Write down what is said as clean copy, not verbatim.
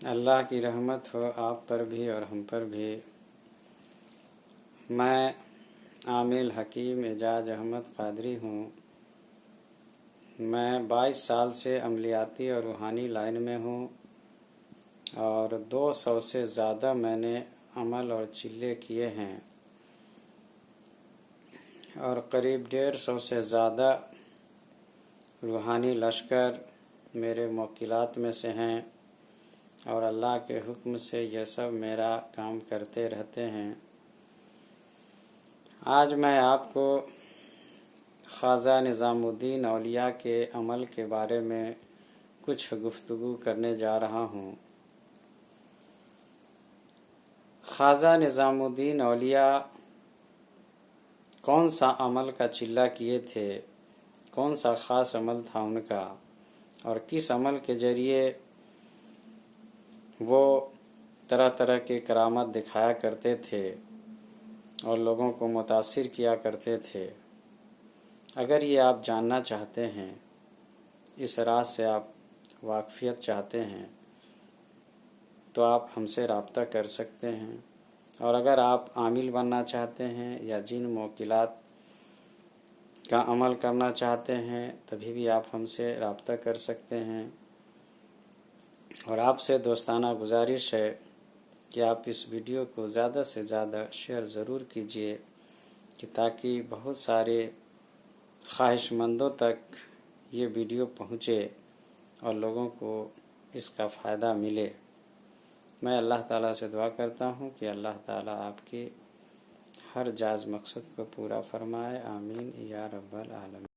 اللہ کی رحمت ہو آپ پر بھی اور ہم پر بھی۔ میں عامل حکیم اعجاز احمد قادری ہوں۔ میں 22 سال سے عملیاتی اور روحانی لائن میں ہوں اور 200 سے زیادہ میں نے عمل اور چلے کیے ہیں اور قریب 150 سے زیادہ روحانی لشکر میرے موکلات میں سے ہیں اور اللہ کے حکم سے یہ سب میرا کام کرتے رہتے ہیں۔ آج میں آپ کو خواجہ نظام الدین اولیاء کے عمل کے بارے میں کچھ گفتگو کرنے جا رہا ہوں۔ خواجہ نظام الدین اولیاء کون سا عمل کا چلہ کیے تھے، کون سا خاص عمل تھا ان کا، اور کس عمل کے ذریعے وہ طرح طرح کے کرامت دکھایا کرتے تھے اور لوگوں کو متاثر کیا کرتے تھے۔ اگر یہ آپ جاننا چاہتے ہیں، اس راز سے آپ واقفیت چاہتے ہیں، تو آپ ہم سے رابطہ کر سکتے ہیں، اور اگر آپ عامل بننا چاہتے ہیں یا جن موکلات کا عمل کرنا چاہتے ہیں تبھی بھی آپ ہم سے رابطہ کر سکتے ہیں۔ اور آپ سے دوستانہ گزارش ہے کہ آپ اس ویڈیو کو زیادہ سے زیادہ شیئر ضرور کیجیے کہ تاکہ بہت سارے خواہش مندوں تک یہ ویڈیو پہنچے اور لوگوں کو اس کا فائدہ ملے۔ میں اللہ تعالیٰ سے دعا کرتا ہوں کہ اللہ تعالیٰ آپ کے ہر جائز مقصد کو پورا فرمائے، آمین یا رب العالمین۔